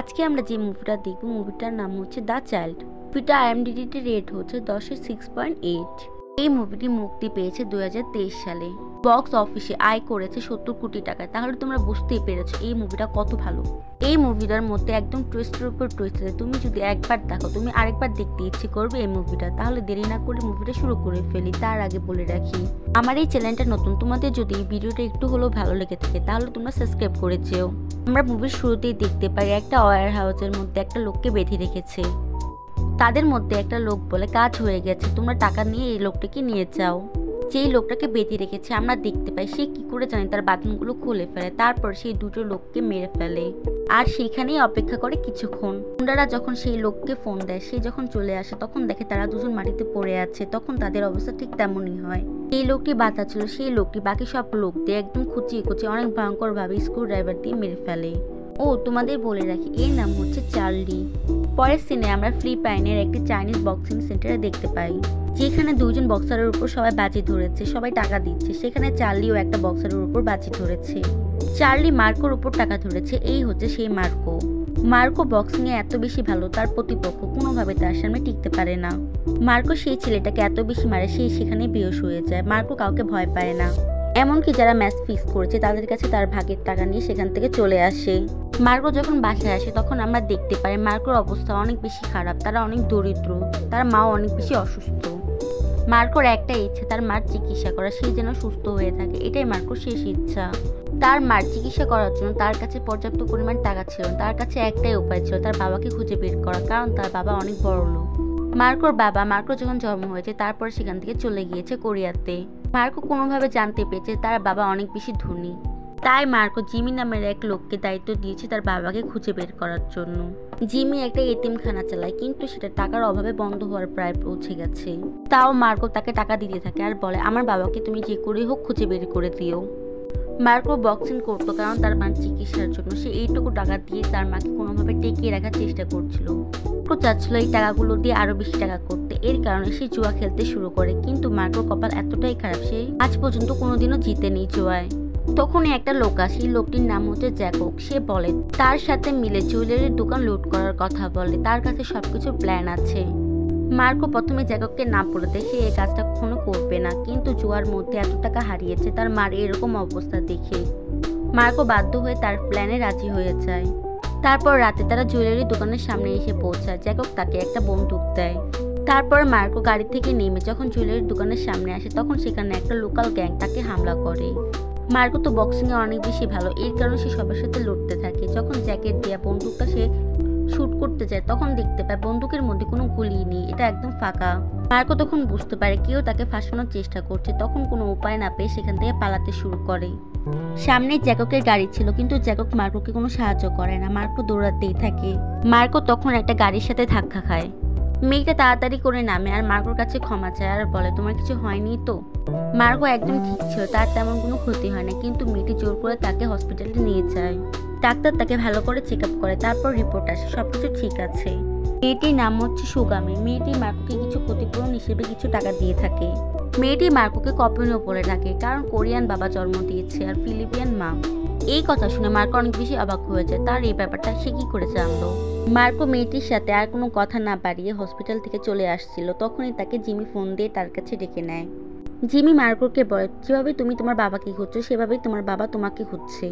আজকে আমরা যে মুভিটা দেখব মুভিটার নাম হচ্ছে দ্য চাইল্ড। মুভিটা IMDb রেট হচ্ছে 10-এ 6.8। এই মুভিটি মুক্তি পেয়েছে 2023 সালে। বক্স অফিসে আয় করেছে 70 কোটি টাকা। তাহলে তোমরা বুঝতেই পেরেছো এই মুভিটা কত ভালো। এই মুভিটার মধ্যে একদম টুইস্টের উপর টুইস্ট আছে। তুমি যদি একবার দেখো তুমি আরেকবার দেখতে ইচ্ছে করবে এই মুভিটা। তাহলে দেরি না করে মুভিটা শুরু করে ফেলি। তার আগে বলে রাখি আমার এই চ্যানেলটা নতুন, তোমাদের যদি এই ভিডিওটা একটু হলেও ভালো লেগে থাকে তাহলে তোমরা সাবস্ক্রাইব করে যেও। আমরা মুভির শুরুতেই দেখতে পাই একটা ওয়্যার হাউসের মধ্যে একটা লোককে বেঁধে রেখেছে। তাদের মধ্যে একটা লোক বলে কাজ হয়ে গেছে, তোমরা টাকা নিয়ে এই লোকটাকে নিয়ে যাও। যেই লোকটাকে বেঁধে রেখেছে আমরা দেখতে পাই সে কি করে জানে তার বাঁধনগুলো খুলে ফেলে। তারপর সেই দুটো লোককে মেরে ফেলে আর সেখানেই অপেক্ষা করে কিছুক্ষণ। গুন্ডারা যখন সেই লোককে ফোন দেয় সে যখন চলে আসে তখন দেখে তারা দুজন মাটিতে পড়ে আছে। তখন তাদের অবস্থা ঠিক তেমনই হয়। এই লোকটি বাঁচা ছিল, সেই লোকটি বাকি সব লোকদের একদম খুঁচিয়ে খুঁচিয়ে অনেক ভয়ঙ্কর ভাবে স্ক্রু ড্রাইভার দিয়ে মেরে ফেলে। ও তোমাদের বলে রাখি এর নাম হচ্ছে চার্লি। পরের সিনে আমরা ফিলিপাইনের একটি চাইনিজ বক্সিং সেন্টারে দেখতে পাই যেখানে দুজন বক্সারের উপর সবাই বাজি ধরেছে, সবাই টাকা দিচ্ছে। সেখানে চার্লিও একটা বক্সারের উপর বাজি ধরেছে। চার্লি মার্কোর উপর টাকা ধরেছে। এই হচ্ছে সেই মার্কো। মার্কো বক্সিং এ এত বেশি ভালো তার প্রতিপক্ষ কোনোভাবে তার সামনে টিকতে পারে না। মার্কো সেই ছেলেটাকে এত বেশি মারে সেই সেখানে বেহুশ হয়ে যায়। মার্কো কাউকে ভয় পায় না, এমনকি যারা ম্যাচ ফিক্স করেছে তাদের কাছে তার ভাগের টাকা নিয়ে সেখান থেকে চলে আসে। মার্কো যখন বাসায় আসে তখন আমরা দেখতে পাই মার্কোর অবস্থা অনেক বেশি খারাপ। তারা অনেক দরিদ্র, তার মাও অনেক বেশি অসুস্থ। মার্কোর একটাই ইচ্ছা তার মার চিকিৎসা করা, সে যেন সুস্থ হয়ে থাকে। এটাই মার্কোর শেষ ইচ্ছা। তার মার চিকিৎসা করার জন্য তার কাছে পর্যাপ্ত পরিমাণ টাকা ছিল। তার কাছে একটাই উপায় ছিল তার বাবাকে খুঁজে বের করা, কারণ তার বাবা অনেক বড় লোক। মার্কোর বাবা মার্কো যখন জন্ম হয়েছে তারপর সেখান থেকে চলে গিয়েছে কোরিয়াতে। মার্কো কোনোভাবে জানতে পেরেছে তার বাবা অনেক বেশি ধনী। তাই মার্কো জিমি নামের এক লোককে দায়িত্ব দিয়েছে তার বাবাকে খুঁজে বের করার জন্য। জিমি একটা এতিমখানা চালায়, কিন্তু সেটা টাকার অভাবে বন্ধ হওয়ার প্রায় পৌঁছে গেছে। তাও মার্কো তাকে টাকা দিতে থাকে আর বলে আমার বাবাকে তুমি যে করেই হোক খুঁজে বের করে দিও। মার্কো বক্সিং করতো কারণ তার মার চিকিৎসার জন্য। সে এইটুকু টাকা দিয়ে তার মাকে কোনোভাবে টিকিয়ে রাখার চেষ্টা করছিল। মার্কো চাচ্ছিল এই টাকাগুলো দিয়ে আরো বেশি টাকা করতে। এর কারণে সে জুয়া খেলতে শুরু করে, কিন্তু মার্কোর কপাল এতটাই খারাপ সে আজ পর্যন্ত কোনোদিনও জিতেনি জুয়ায়। তখনই একটা লোক আসে, লোকটির নাম হচ্ছে জ্যাকক। সে বলে তার সাথে মিলে জুয়েলারির দোকান লুট করার কথা বলে, তার কাছে সবকিছু প্ল্যান আছে। মার্কো প্রথমে জ্যাকবকে না বলে দেয় সে এই কাজটা কখনো করবে না, কিন্তু জুয়ার মধ্যে এত টাকা হারিয়েছে তার মার এরকম অবস্থা দেখে মার্কো বাধ্য হয়ে তার প্ল্যানে রাজি হয়ে যায়। তারপর রাতে তারা জুয়েলারি দোকানের সামনে এসে পৌঁছায়। জ্যাকব তাকে একটা বন্দুক দেয়। তারপর মার্কো গাড়ি থেকে নেমে যখন জুয়েলারি দোকানের সামনে আসে তখন সেখানে একটা লোকাল গ্যাং তাকে হামলা করে। মার্কো তো বক্সিং এ অনেক বেশি ভালো, এর কারণে সে সবার সাথে লড়তে থাকে। যখন জ্যাকেট দেয়া বন্দুকটা সে শুট করতে যায় তখন দেখতে পায় বন্দুকের মধ্যে কোনো গুলি নেই, এটা একদম ফাঁকা। মার্কো তখন বুঝতে পারে কেউ তাকে ফাঁসানোর চেষ্টা করছে। তখন কোনো উপায় না পেয়ে সেখান থেকে পালাতে শুরু করে। সামনে জ্যাকবের গাড়ি ছিল, কিন্তু জ্যাকব মার্কোকে কোনো সাহায্য করে না। মার্কো দৌড়াতেই থাকে। মার্কো তখন একটা গাড়ির সাথে ধাক্কা খায়। মেয়েটা তাড়াতাড়ি করে নামে আর মার্কোর কাছে ক্ষমা চায় আর বলে তোমার কিছু হয়নি তো। মার্কো একদম ঠিক ছিল, তার তেমন কোনো ক্ষতি হয় না, কিন্তু মেয়েটি জোর করে তাকে হসপিটালে নিয়ে যায়। ডাক্তার তাকে ভালো করে চেক আপ করে, তারপর রিপোর্ট আসে সবকিছু ঠিক আছে। মেয়েটির নাম হচ্ছে সুগামি। মেয়েটি মার্কোকে কিছু ক্ষতিপূরণ হিসেবে কিছু টাকা দিয়ে থাকে। মেয়েটি মার্কোকে কপিনও বলে ডাকে, কারণ কোরিয়ান বাবা জন্ম দিয়েছে আর ফিলিপিয়ান মা। এই কথা শুনে মার্কো অনেক বেশি অবাক হয়ে যায়। তার এই ব্যাপারটা সে কি করে জানলো। মার্কো মেয়েটির সাথে আর কোনো কথা না বাড়িয়ে হসপিটাল থেকে চলে আসছিল। তখনই তাকে জিমি ফোন দিয়ে তার কাছে ডেকে নেয়। জিমি মার্কোকে বলে যেভাবে তুমি তোমার বাবাকে খুঁজছো সেভাবেই তোমার বাবা তোমাকে খুঁজছে।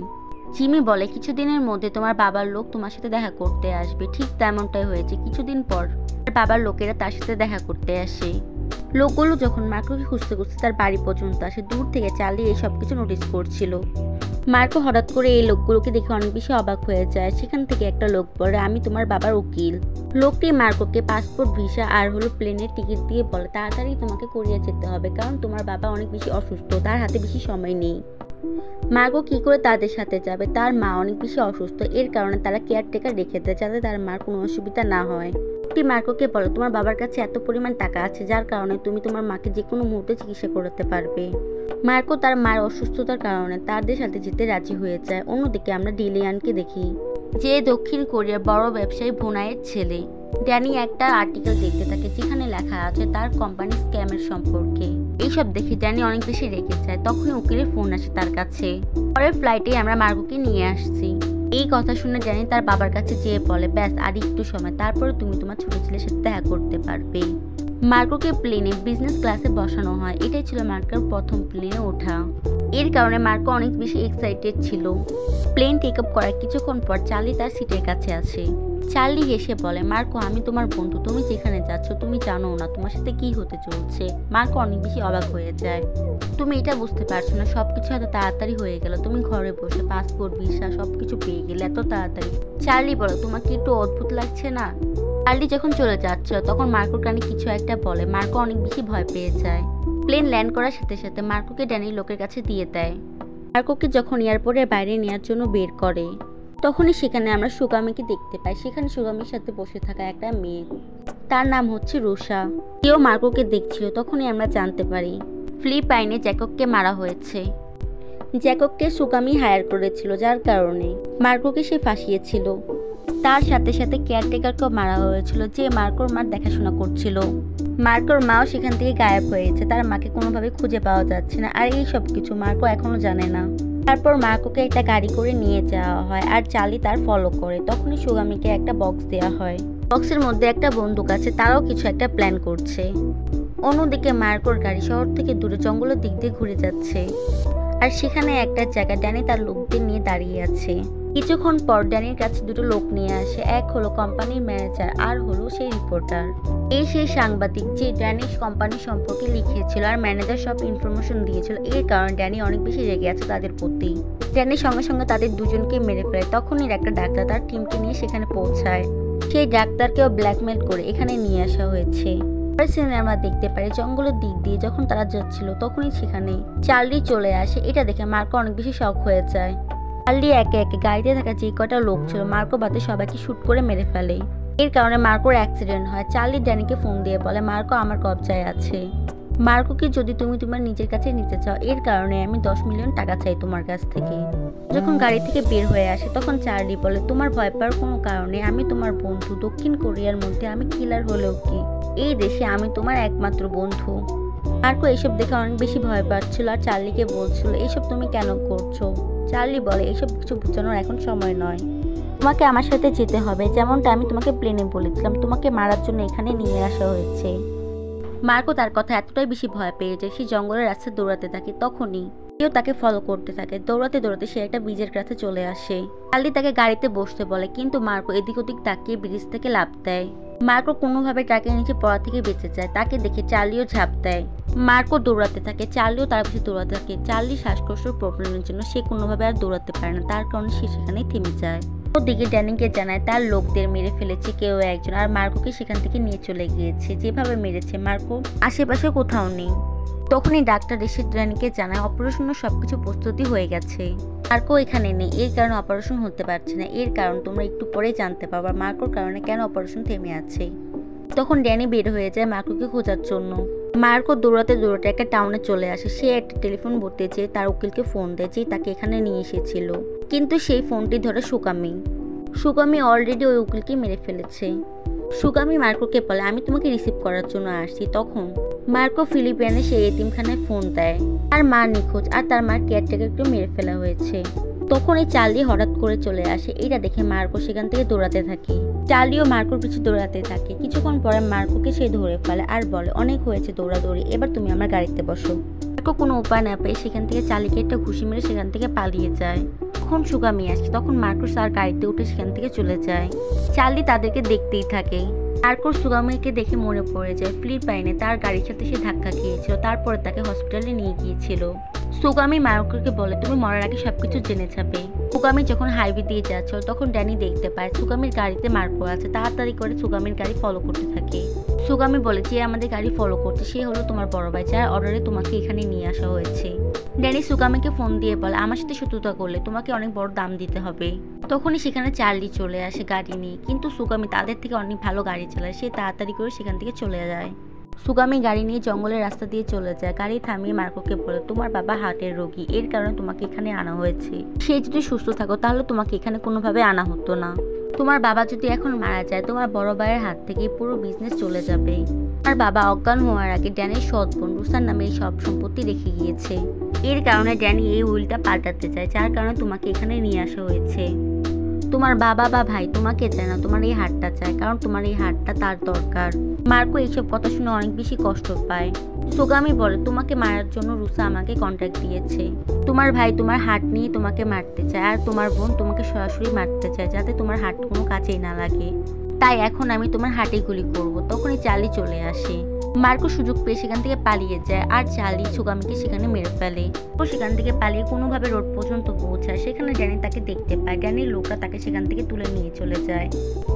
জিমি বলে কিছুদিনের মধ্যে তোমার বাবার লোক তোমার সাথে দেখা করতে আসবে। ঠিক তেমনটাই হয়েছে। কিছুদিন পর তার বাবার লোকেরা তার সাথে দেখা করতে আসে। লোকগুলো যখন মার্কোকে খুঁজতে খুঁজতে তার বাড়ি পর্যন্ত আসে, দূর থেকে চার্লি এই সব কিছু নোটিস করছিল। মার্কো হঠাৎ করে এই লোকগুলোকে দেখে অনেক বেশি অবাক হয়ে যায়। সেখান থেকে একটা লোক বলে আমি তোমার বাবার উকিল। লোকটি মার্কোকে পাসপোর্ট, ভিসা আর প্লেনের টিকিট দিয়ে বলে তাড়াতাড়ি তোমাকে কোরিয়া যেতে হবে, কারণ তোমার বাবা অনেক বেশি অসুস্থ, তার হাতে বেশি সময় নেই। মার্কো কি করে তাদের সাথে যাবে, তার মা অনেক বেশি অসুস্থ, এর কারণে তারা কেয়ারটেকার রেখে দেয় যাতে তার মার কোনো অসুবিধা না হয়। লোকটি মার্কোকে বলে তোমার বাবার কাছে এত পরিমাণ টাকা আছে যার কারণে তুমি তোমার মাকে যে কোনো মুহূর্তে চিকিৎসা করতে পারবে। মার্কো তার মায়ের অসুস্থতার কারণে তাদের সাথে যেতে রাজি হয়ে যায়। অন্যদিকে আমরা ডিলিয়ানকে দেখি, যে দক্ষিণ কোরিয়ার বড় ব্যবসায়ী ভোনাইয়ের ছেলে। ড্যানি একটা আর্টিকেল দেখতে থাকে যেখানে লেখা আছে তার কোম্পানি স্ক্যামের সম্পর্কে। এইসব দেখে ড্যানি অনেক বেশি রেগে যায়। তখনই উকিলের ফোন আসে তার কাছে। পরের ফ্লাইটে আমরা মার্কোকে নিয়ে আসছি। এই কথা শুনে ড্যানি তার বাবার কাছে যেয়ে বলে, ব্যাস আর একটু সময়, তারপরে তুমি তোমার ছোট ছেলের সাথে দেখা করতে পারবে। মার্কোকে প্লেনে বিজনেস ক্লাসে বসানো হয়। এটাই ছিল মার্কোর প্রথম প্লেনে ওঠা। এর কারণে মার্কো অনেক বেশি এক্সাইটেড ছিল। প্লেন টেক আপ করার কিছুক্ষণ পর চার্লি তার সিটের কাছে আসে। চার্লি হেসে বলে, মার্কো আমি তোমার বন্ধু, তুমি যেখানে যাচ্ছ তুমি জানো না তোমার সাথে কি হতে চলছে। মার্কো অনেক বেশি অবাক হয়ে যায়। তুমি এটা বুঝতে পারছো না, সবকিছু এত তাড়াতাড়ি হয়ে গেল, তুমি ঘরে বসে পাসপোর্ট ভিসা সবকিছু পেয়ে গেলে এত তাড়াতাড়ি। চার্লি বলো, তোমার কি একটু অদ্ভুত লাগছে না? চার্লি যখন চলে যাচ্ছিল তখন মার্কোর কানে কিছু একটা বলে। মার্কো অনেক বেশি ভয় পেয়ে যায়। প্লেন ল্যান্ড করার সাথে সাথে মার্কোকে ড্যানির লোকের কাছে দিয়ে দেয়। মার্কোকে যখন এয়ারপোর্টের বাইরে নেওয়ার জন্য বের করে তখনই সেখানে আমরা সুগামিকে দেখতে পাই। সেখানে সুগামির সাথে বসে থাকা একটা মেয়ে, তার নাম হচ্ছে রুষা। কেউ মার্কোকে দেখছিল। তখনই আমরা জানতে পারি ফিলিপাইনে জ্যাকবকে মারা হয়েছে। জ্যাকবকে সুগামি হায়ার করেছিল, যার কারণে মার্কোকে সে ফাঁসিয়েছিল। তার সাথে সাথে কেয়ারটেকারকেও মারা হয়েছিল, যে মার্কোর মার দেখাশোনা করছিল। মার্কোর মাও সেখান থেকে গায়েব হয়েছে, তার মাকে কোনোভাবে খুঁজে পাওয়া যাচ্ছে না। আর এই সব কিছু মার্কো এখনো জানে না। তারপর মার্কোকে একটা গাড়ি করে নিয়ে যাওয়া হয় আর চার্লি তার ফলো করে। তখনই সুগামিকে একটা বক্স দেওয়া হয়। বক্সের মধ্যে একটা বন্দুক আছে, তারাও কিছু একটা প্ল্যান করছে। অন্যদিকে মার্কোর গাড়ি শহর থেকে দূরে জঙ্গলের দিক দিয়ে ঘুরে যাচ্ছে। আর সেখানে একটা জায়গা ড্যানি তার লোকদের নিয়ে দাঁড়িয়ে আছে। কিছুক্ষণ পর ড্যানির কাছে দুটো লোক নিয়ে আসে। এক হলো কোম্পানির ম্যানেজার আর হলো সেই রিপোর্টার। এই সেই সাংবাদিক যে ড্যানির কোম্পানি সম্পর্কে লিখিয়েছিল আর ম্যানেজার সব ইনফরমেশন দিয়েছিল। এর কারণে ড্যানি অনেক বেশি রেগে আছে তাদের প্রতি। ড্যানির সঙ্গে সঙ্গে তাদের দুজনকে মেরে ফেলে। তখনই একটা ডাক্তার তার টিমকে নিয়ে সেখানে পৌঁছায়। সেই ডাক্তারকেও ব্ল্যাকমেল করে এখানে নিয়ে আসা হয়েছে। আমরা দেখতে পারি জঙ্গলের দিক দিয়ে যখন তারা যাচ্ছিল তখনই সেখানে চার্লি চলে আসে। এটা দেখে মার্কো অনেক বেশি শক হয়ে যায়। চার্লি একে একে গাড়িতে থাকা যে কটা লোক ছিল মার্কো বাদে সবাইকে শুট করে মেরে ফেলে। এর কারণে মার্কোর অ্যাক্সিডেন্ট হয়। চার্লি ড্যানিকে ফোন দিয়ে বলে, মার্কো আমার কবজায় আছে। মার্কোকে যদি তুমি তোমার নিজের কাছে নিতে চাও এর কারণে আমি 10 মিলিয়ন টাকা চাই তোমার কাছ থেকে। যখন গাড়ি থেকে বের হয়ে আসে তখন চার্লি বলে, তোমার ভয় পাওয়ার কোনো কারণে, আমি তোমার বন্ধু। দক্ষিণ কোরিয়ার মধ্যে আমি কিলার হলেও কি এই দেশে আমি তোমার একমাত্র বন্ধু। মার্কো এসব দেখে অনেক বেশি ভয় পাচ্ছিল আর চার্লিকে বলছিল, এইসব তুমি কেন করছো? চার্লি বলে, এইসব কিছু বোঝানোর এখন সময় নয়, তোমাকে আমার সাথে যেতে হবে। যেমনটা আমি তোমাকে প্লেনে বলেছিলাম, তোমাকে মারার জন্য এখানে নিয়ে আসা হয়েছে। মার্কো তার কথা এতটাই বেশি ভয় পেয়ে যায় সে জঙ্গলের রাস্তায় দৌড়াতে থাকে। তখনই কেউ তাকে ফলো করতে থাকে। দৌড়াতে দৌড়াতে সে একটা ব্রিজের কাছে চলে আসে। চার্লি তাকে গাড়িতে বসতে বলে, কিন্তু মার্কো এদিক ওদিক তাকিয়ে ব্রিজ থেকে লাফ দেয়। মার্কো কোনোভাবে ট্রাকের নিচে পড়া থেকে বেঁচে যায়। তাকে দেখে চার্লিও ঝাঁপ দেয়। মার্কো দৌড়াতে থাকে, চার্লিও তার পিছনে দৌড়াতে থাকে। চার্লি শ্বাসকষ্টের প্রবলেমের জন্য সে কোনোভাবে আর দৌড়াতে পারে না, তার কারণে সে সেখানেই থেমে যায়। ওদিকে ড্যানিকে জানায় তার লোকদের মেরে ফেলেছে কেউ একজন, আর মার্কোকে সেখান থেকে নিয়ে চলে গিয়েছে। যেভাবে মেরেছে মার্কো আশেপাশে কোথাও নেই। তখনই ডাক্তার এসে ড্যানিকে জানায় অপারেশনের সবকিছু প্রস্তুতি হয়ে গেছে। মার্কো এখানে নেই, এর কারণে অপারেশন হতে পারছে না। এর কারণ তোমরা একটু পরেই জানতে পারবা মার্কোর কারণে কেন অপারেশন থেমে আছে। তখন ড্যানি বের হয়ে যায় মার্কোকে খোঁজার জন্য। মার্কো দৌড়াতে দৌড়াতে একটা টাউনে চলে আসে। সে একটা টেলিফোন বুথে যেয়ে তার উকিলকে ফোন দেয় যে তাকে এখানে নিয়ে এসেছিল, কিন্তু সেই ফোনটি ধরে সুগামি অলরেডি ওই উকিলকে মেরে ফেলেছে। সুগামি মার্কোকে বলে, আমি তোমাকে রিসিভ করার জন্য আসছি। তখন মার্কো ফিলিপাইনে সেই এতিমখানায় ফোন দেয়। তার মা নিখোঁজ আর তার মার কেয়ারটেকারকে মেরে ফেলা হয়েছে। তখন এই চার্লি হঠাৎ করে চলে আসে। এটা দেখে মার্কো সেখান থেকে দৌড়াতে থাকে। চার্লিও মার্কোর পিছু দৌড়াতে থাকে। কিছুক্ষণ পরে মার্কোকে সে ধরে ফেলে আর বলে, অনেক হয়েছে দৌড়াদৌড়ি, এবার তুমি আমার গাড়িতে বসো। মার্কো কোনো উপায় না পেয়ে সেখান থেকে চার্লিকে একটা ঘুষি মেরে সেখান থেকে পালিয়ে যায়। তখন সুগামি আসে। তখন মার্কো তার গাড়িতে উঠে সেখান থেকে চলে যায়। চার্লি তাদেরকে দেখতেই থাকে। মার্কোর সুগামিকে দেখে মনে পড়ে যায় ফিলিপাইনে তার গাড়ির সাথে সে ধাক্কা খেয়েছিল, তারপরে তাকে হসপিটালে নিয়ে গিয়েছিল। সুগামি মার্কোকে বলে, তুমি মরার আগে সবকিছু জেনে যাবে। সুগামি যখন হাইওয়ে দিয়ে যাচ্ছিল তখন ড্যানি দেখতে পায় সুগামির গাড়িতে মার্কো আছে। তাড়াতাড়ি করে সুগামির গাড়ি ফলো করতে থাকে। সুগামি বলে, যে আমাদের গাড়ি ফলো করছে সে হলো তোমার বড় ভাই, যার অর্ডারে তোমাকে এখানে নিয়ে আসা হয়েছে। ড্যানি সুগামিকে ফোন দিয়ে বলে, আমার সাথে শত্রুতা করলে তোমাকে অনেক বড় দাম দিতে হবে। তখনই সেখানে চার্লি চলে আসে গাড়ি নিয়ে, কিন্তু সুগামি তাদের থেকে অনেক ভালো গাড়ি চালায়। সে তাড়াতাড়ি করে সেখান থেকে চলে যায়। সুগামি গাড়ি নিয়ে জঙ্গলের রাস্তা দিয়ে চলে যায়। গাড়ি থামিয়ে মার্কোকে বলে, তোমার বাবা হার্টের রোগী, এর কারণে তোমাকে এখানে আনা হয়েছে। সে যদি সুস্থ থাকো তাহলে তোমাকে এখানে কোনোভাবে আনা হতো না। তোমার বাবা যদি এখন মারা যায় তোমার বড় ভাইয়ের হাত থেকে পুরো বিজনেস চলে যাবে। আর বাবা অজ্ঞান হওয়ার আগে ড্যানির সৎ বোন রুসার নামে এই সব সম্পত্তি রেখে গিয়েছে। এর কারণে ড্যানি এই উইলটা পাল্টাতে চায়, যার কারণে তোমাকে এখানে নিয়ে আসা হয়েছে। তোমার বাবা বা ভাই তোমাকে চায় না, তোমার এই হারটা চায়, কারণ তোমার এই হারটা তার দরকার। মার্কো এইসব কথা শুনে অনেক বেশি কষ্ট পায়। সোগামি বলে তোমাকে মারার জন্য রুসা আমাকে কন্ট্যাক্ট দিয়েছে। তোমার ভাই তোমার হার্ট নিয়ে তোমাকে মারতে চায়, আর তোমার বোন তোমাকে সরাসরি মারতে চায় যাতে তোমার হার্ট কোনো কাজেই না লাগে। তাই এখন আমি তোমার হার্টে গুলি করব। তখনই চার্লি চলে আসে। মার্কো সুযোগ পেয়ে সেখান থেকে পালিয়ে যায়, আর চার্লি সোগামিকে সেখানে মেরে ফেলে। ও সেখান থেকে পালিয়ে কোনোভাবে রোড পর্যন্ত পৌঁছায়। সেখানে ড্যানি তাকে দেখতে পায়। ড্যানির লোকরা তাকে সেখান থেকে তুলে নিয়ে চলে যায়।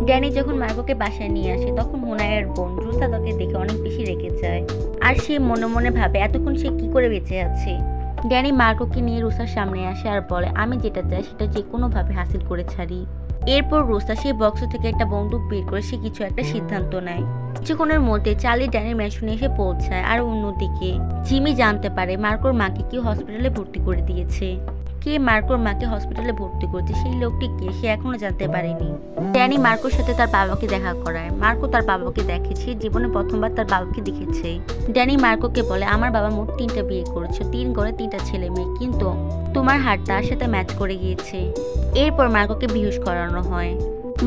ড্যানি যখন মার্কোকে বাসায় নিয়ে আসে তখন হুনাইয়ের বোন রুসা তাকে দেখে অনেক বেশি রেগে যায়, আর সে মনে মনে ভাবে এতক্ষণ সে কি করে বেঁচে আছে। ড্যানি মার্কোকে নিয়ে রুসার সামনে আসে আর বলে আমি যেটা চাই সেটা যে কোনোভাবে হাসিল করে ছাড়ি। এরপর রুসা সেই বক্স থেকে একটা বন্দুক বের করে সে কিছু একটা সিদ্ধান্ত নেয়। কিছুক্ষণের মধ্যে চার্লি ড্যানির ম্যানশনে এসে পৌঁছায়। আর অন্যদিকে জিমি জানতে পারে মার্কোর মাকে কেউ হসপিটালে ভর্তি করে দিয়েছে। কে মার্কোর মাকে হসপিটালে ভর্তি করেছে সেই লোকটি কে সে এখনো জানতে পারেনি। ড্যানি মার্কোর সাথে তার বাবাকে দেখা করায়। মার্কো তার বাবাকে দেখে, সে জীবনে প্রথমবার তার বাবাকে দেখেছে। ড্যানি মার্কোকে বলে আমার বাবা মোট 3টা বিয়ে করেছে, 3 করে 3টা ছেলে মেয়ে, কিন্তু তোমার হার্ট তার সাথে ম্যাচ করে গিয়েছে। এরপর মার্কোকে বেহুশ করানো হয়।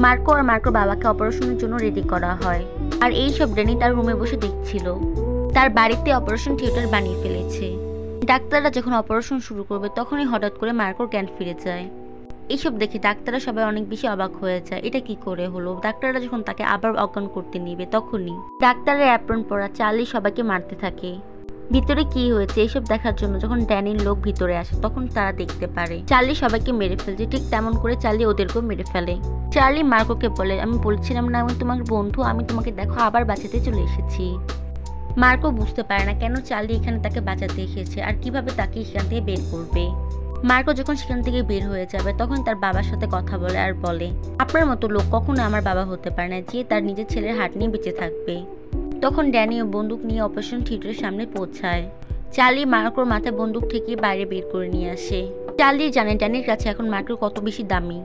মার্কো আর মার্কোর বাবাকে অপারেশনের জন্য রেডি করা হয়। আর এইসব ড্যানি তার রুমে বসে দেখছিল। তার বাড়িতে অপারেশন থিয়েটার বানিয়ে ফেলেছে। ডাক্তাররা যখন অপারেশন শুরু করবে তখনই হঠাৎ করে মার্কোর জ্ঞান ফিরে যায়। এইসব দেখে ডাক্তাররা সবাই অনেক বেশি অবাক হয়ে যায়, এটা কি করে হলো। ডাক্তাররা যখন তাকে আবার অজ্ঞান করতে নিবে তখনই ডাক্তারের অ্যাপ্রন পরা চার্লি সবাইকে মারতে থাকে। ভিতরে কি হয়েছে এইসব দেখার জন্য যখন ড্যানির লোক ভিতরে আসে তখন তারা দেখতে পারে চার্লি সবাইকে মেরে ফেলছে। ঠিক তেমন করে চার্লি ওদেরকেও মেরে ফেলে। চার্লি মার্কোকে বলে আমি বলছিলাম না আমি তোমার বন্ধু, আমি তোমাকে দেখো আবার বাঁচাতে চলে এসেছি। মার্কো বুঝতে পারে না কেন চার্লি এখানে তাকে বাঁচাতে এসেছে আর কিভাবে তাকে এখান থেকে বের করবে। মার্কো যখন সেখান থেকে বের হয়ে যাবে তখন তার বাবার সাথে কথা বলে আর বলে আপনার মতো লোক কখনো আমার বাবা হতে পারে না যে তার নিজের ছেলের হার্ট নিয়ে বেঁচে থাকবে। তখন ড্যানি ও বন্দুক নিয়ে অপারেশন থিয়েটারের সামনে পৌঁছায়। চার্লি মার্কোর মাথায় বন্দুক ঠেকিয়ে বাইরে বের করে নিয়ে আসে। চার্লি জানে ড্যানির কাছে এখন মার্কো কত বেশি দামি।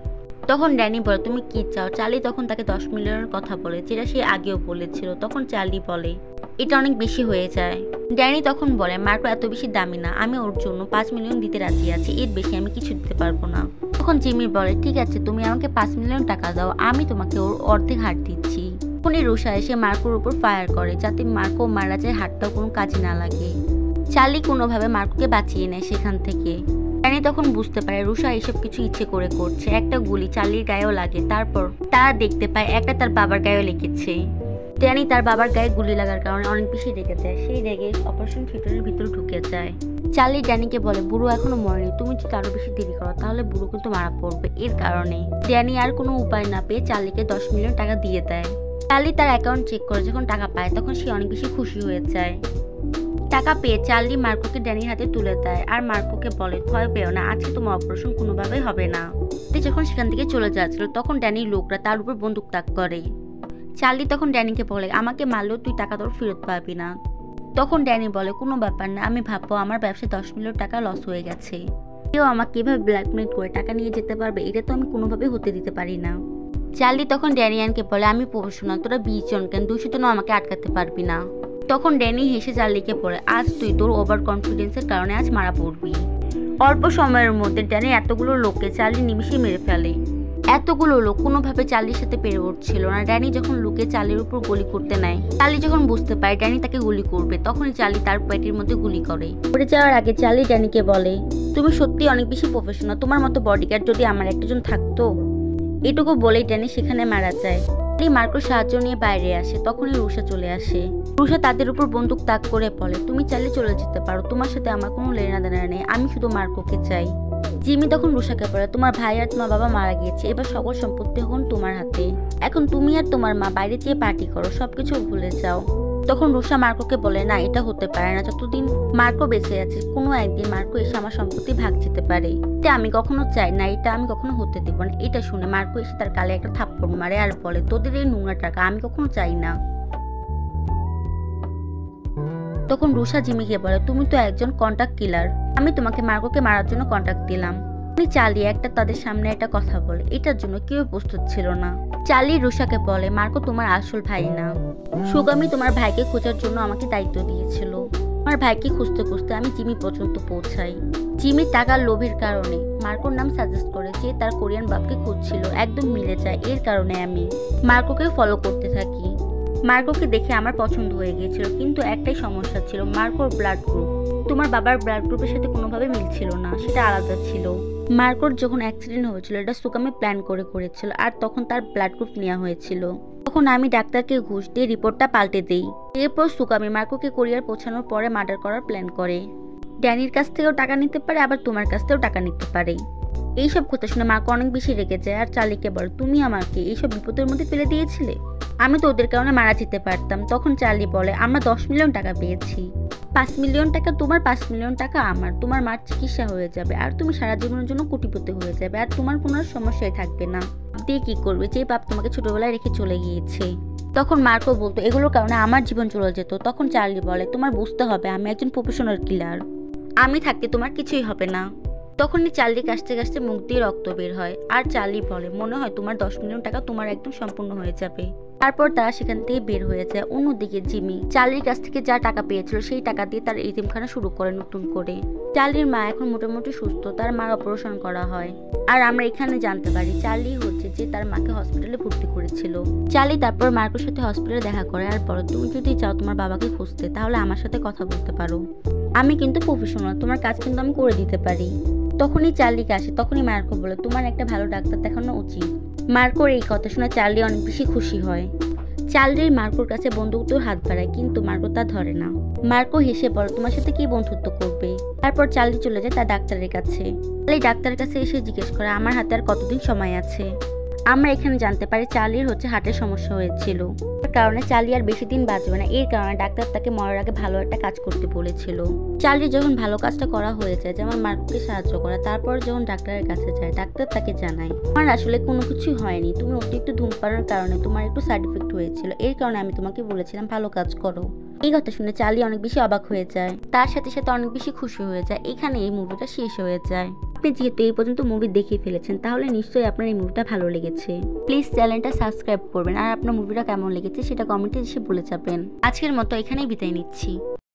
তখন ড্যানি বলে তুমি কি চাও। চার্লি তখন তাকে 10 মিলিয়নের কথা বলে, যেটা সে আগেও বলেছিল। তখন চার্লি বলে এটা অনেক বেশি হয়ে যায়। ড্যানি তখন বলে মার্কো এত বেশি দামি না, আমি ওর জন্য 5 মিলিয়ন দিতে রাজি আছি, এর বেশি আমি কিছু দিতে পারবো না। তখন জিমি বলে ঠিক আছে তুমি আমাকে 5 মিলিয়ন টাকা দাও, আমি তোমাকে ওর অর্ধেক হার্ট দিচ্ছি। তখনই রুসা এসে মার্কোর উপর ফায়ার করে যাতে মার্কো মারা যায়, হার্টটাও কোনো কাজে না লাগে। চার্লি কোনোভাবে মার্কোকে বাঁচিয়ে নেয় সেখান থেকে। ড্যানি তখন বুঝতে পারে রুসা এসব কিছু ইচ্ছে করে করছে। একটা গুলি চার্লির গায়েও লাগে। তারপর তারা দেখতে পায় একটা তার বাবার গায়েও লেগেছে। ড্যানি তার বাবার গায়ে গুলি লাগার কারণে অনেক বেশি রেগে যায়। সেই রেগে অপারেশন থিয়েটারের ভিতরে ঢুকে যায়। চার্লি ড্যানিকে বলে বুড়ো এখনো মরেনি, তুমি যদি আরো বেশি দেরি করো তাহলে বুড়ো কিন্তু মারা পড়বে। এর কারণে ড্যানি আর কোনো উপায় না পেয়ে চার্লিকে 10 মিলিয়ন টাকা দিয়ে দেয়। চার্লি তার অ্যাকাউন্ট চেক করে যখন টাকা পায় তখন সে অনেক বেশি খুশি হয়ে যায়। টাকা পেয়ে চার্লি মার্কোকে ড্যানির হাতে তুলে দেয় আর মার্কোকে বলে ভয় পেও না, আজকে তোমার অপারেশন কোনোভাবেই হবে না। যখন সেখান থেকে চলে যাচ্ছিল তখন ড্যানির লোকরা তার উপর বন্দুক তাক করে। চার্লি তখন ড্যানিকে বলে আমাকে মারলেও তুই টাকা তোর ফেরত পাবি না। তখন ড্যানি বলে কোনো ব্যাপার না, আমি ভাববো আমার ব্যবসায় 10 মিলিয়ন টাকা লস হয়ে গেছে, কেউ আমাকে এভাবে ব্ল্যাকমেল করে টাকা নিয়ে যেতে পারবে, এটা তো আমি কোনোভাবে হতে দিতে পারি না। চার্লি তখন ড্যানিয়ানকে বলে আমি প্রফেশনাল, তোরা 20 জন কেন 200 জনও আমাকে আটকাতে পারবি না। তখন ড্যানি হেসে চার্লিকে বলে আজ তুই তোর ওভার কনফিডেন্সের কারণে আজ মারা পড়বি। অল্প সময়ের মধ্যে ড্যানি এতগুলো লোককে চার্লি নিমিষে মেরে ফেলে। এতগুলো লোক কোনোভাবে চার্লির সাথে পেরে উঠছিল না। ড্যানি যখন লোকে চার্লির উপর গুলি করতে নেয়, চার্লি যখন বুঝতে পারে ড্যানি তাকে গুলি করবে তখনই চার্লি তার পেটের মধ্যে গুলি করে। পড়ে যাওয়ার আগে চার্লি ড্যানিকে বলে তুমি সত্যি অনেক বেশি প্রফেশনাল, তোমার মতো বডিগার্ড যদি আমার একজন থাকতো। এটুকু বলেই ড্যানি সেখানে মারা যায়। মার্কোর সাহায্য নিয়ে বাইরে আসে তখনই রুসা চলে আসে। রুসা তাদের উপর বন্দুক তাক করে বলে তুমি চাইলে চলে যেতে পারো, তোমার সাথে আমার কোনো লেনা দেনা নেই, আমি শুধু মার্কোকে চাই। জিমি তখন রুসাকে বলে তোমার ভাই আর তোমার বাবা মারা গিয়েছে, এবার সকল সম্পত্তি এখন তোমার হাতে, এখন তুমি আর তোমার মা বাইরে যেয়ে পার্টি করো, সবকিছু ভুলে যাও। তখন রুসা মার্কোকে বলে না এটা হতে পারে না, যতদিন মার্কো বেঁচে আছে কোনো একদিন মার্কো এসে আমার সম্পত্তি ভাগ যেতে পারে, এটা আমি কখনো চাই না, এটা আমি কখনো হতে দেব না। এটা শুনে মার্কো এসে তার গালে একটা থাপ্পড় মারে আর বলে তোদের এই নোংরা টাকা আমি কখনো চাই না। তখন রুসা জিমিকে বলে তুমি তো একজন কন্ট্যাক্ট কিলার, আমি তোমাকে মার্কোকে মারার জন্য কন্ট্যাক্ট দিলাম। উনি চালিয়ে একটা তাদের সামনে একটা কথা বলে, এটার জন্য কেউ প্রস্তুত ছিল না। চার্লি রুসাকে বলে মার্কো তোমার আসল ভাই না, সুগামি তোমার ভাইকে খোঁজার জন্য আমাকে দায়িত্ব দিয়েছিল। আমার ভাইকে খুঁজতে খুঁজতে আমি জিমি পর্যন্ত পৌঁছাই। জিমির টাকার লোভের কারণে মার্কোর নাম সাজেস্ট করে যে তার কোরিয়ান বাপকে খুঁজছিল, একদম মিলে যায়। এর কারণে আমি মার্কোকে ফলো করতে থাকি। মার্কোকে দেখে আমার পছন্দ হয়ে গিয়েছিল, কিন্তু একটাই সমস্যা ছিল, মার্কোর ব্লাড গ্রুপ তোমার বাবার ব্লাড গ্রুপের সাথে কোনোভাবে মিলছিল না, সেটা আলাদা ছিল। মার্কোর যখন অ্যাক্সিডেন্ট হয়েছিল এটা সুকামি প্ল্যান করেছিল, আর তখন তার ব্লাড গ্রুপ নেওয়া হয়েছিল। তখন আমি ডাক্তারকে ঘুষ দিয়ে রিপোর্টটা পাল্টে দিই। এরপর সুকামি মার্কোকে কোরিয়ার পৌঁছানোর পরে মার্ডার করার প্ল্যান করে। ড্যানির কাছ থেকেও টাকা নিতে পারে, আবার তোমার কাছ থেকেও টাকা নিতে পারে। এইসব কথা শুনে মার্কো অনেক বেশি রেগে যায় আর চার্লিকে বলে, তুমি আমাকে এইসব বিপদের মধ্যে ফেলে দিয়েছিলে, আমি তো ওদের কারণে মারা যেতে পারতাম। তখন চার্লি বলে, আমরা 10 মিলিয়ন টাকা পেয়েছি, 5 মিলিয়ন টাকা তোমার, 5 মিলিয়ন টাকা আমার। তোমার মার চিকিৎসা হয়ে যাবে আর তুমি সারা জীবনের জন্য কোটিপতি হয়ে যাবে, আর তোমার কোনো সমস্যাই থাকবে না। দিয়ে কি করবে, যে বাপ তোমাকে ছোটবেলায় রেখে চলে গিয়েছে। তখন মার্কো বলতো, এগুলোর কারণে আমার জীবন চলে যেত। তখন চার্লি বলে, তোমার বুঝতে হবে আমি একজন প্রফেশনাল কিলার, আমি থাকতে তোমার কিছুই হবে না। তখনই চার্লি কাশতে কাশতে মুখ দিয়ে রক্ত বের হয়, আর চার্লি বলে, মনে হয় তোমার 10 মিলিয়ন টাকা তোমার একদম সম্পূর্ণ হয়ে যাবে। তারপর তারা সেখান থেকে বের হয়ে যায়। অন্যদিকে জিমি চার্লির কাছ থেকে যা টাকা পেয়েছিল সেই টাকা দিয়ে তার এতিমখানা শুরু করে নতুন করে। চার্লির মা এখন মোটামুটি সুস্থ, তার মার অপারেশন করা হয়। আর আমরা এখানে জানতে পারি চার্লি হচ্ছে যে তার মাকে হসপিটালে ভর্তি করেছিল। চার্লি তারপর মার্কোর সাথে হসপিটালে দেখা করে আর বলে, তুমি যদি চাও তোমার বাবাকে খুঁজতে তাহলে আমার সাথে কথা বলতে পারো, আমি কিন্তু প্রফেশনাল, তোমার কাজ কিন্তু আমি করে দিতে পারি। তখনই চার্লিকে আসে, তখনই মার্কো বলে, তোমার একটা ভালো ডাক্তার দেখানো উচিত। মার্কোর এই কথা শুনে চার্লি অনেক বেশি খুশি হয়। চার্লির মার্কোর কাছে বন্ধুত্বর হাত বাড়ায়, কিন্তু মার্কো তা ধরে না। মার্কো হেসে বলে, তোমার সাথে কি বন্ধুত্ব করবে। তারপর চার্লি চলে যায় তার ডাক্তারের কাছে। চার্লি ডাক্তারের কাছে এসে জিজ্ঞেস করে, আমার হাতে আর কতদিন সময় আছে। আমরা এখানে জানতে পারি চার্লির হচ্ছে হার্টের সমস্যা হয়েছিল, তার কারণে চার্লি আর বেশি দিন বাঁচবে না। এর কারণে ডাক্তার তাকে মরার আগে ভালো একটা কাজ করতে বলেছিল। চার্লি যখন ভালো কাজটা করা হয়ে যায়, যেমন মার্কোকে সাহায্য করা, তারপর যখন ডাক্তারের কাছে যায়, ডাক্তার তাকে জানায়, আমার আসলে কোনো কিছুই হয়নি, তুমি অতিরিক্ত ধূমপানের কারণে তোমার একটু সাইড এফেক্ট হয়েছিল, এর কারণে আমি তোমাকে বলেছিলাম ভালো কাজ করো। এই কথা শুনে চার্লি অনেক বেশি অবাক হয়ে যায়, তার সাথে সাথে অনেক বেশি খুশি হয়ে যায়। এখানে এই মুভিটা শেষ হয়ে যায়। আপনি যেহেতু এই পর্যন্ত মুভি দেখে ফেলেছেন, তাহলে নিশ্চয়ই আপনার এই মুভিটা ভালো লেগেছে। প্লিজ চ্যানেলটা সাবস্ক্রাইব করবেন, আর আপনার মুভিটা কেমন লেগেছে সেটা কমেন্টে এসে বলে যাবেন। আজকের মতো এখানেই বিদায় নিচ্ছি।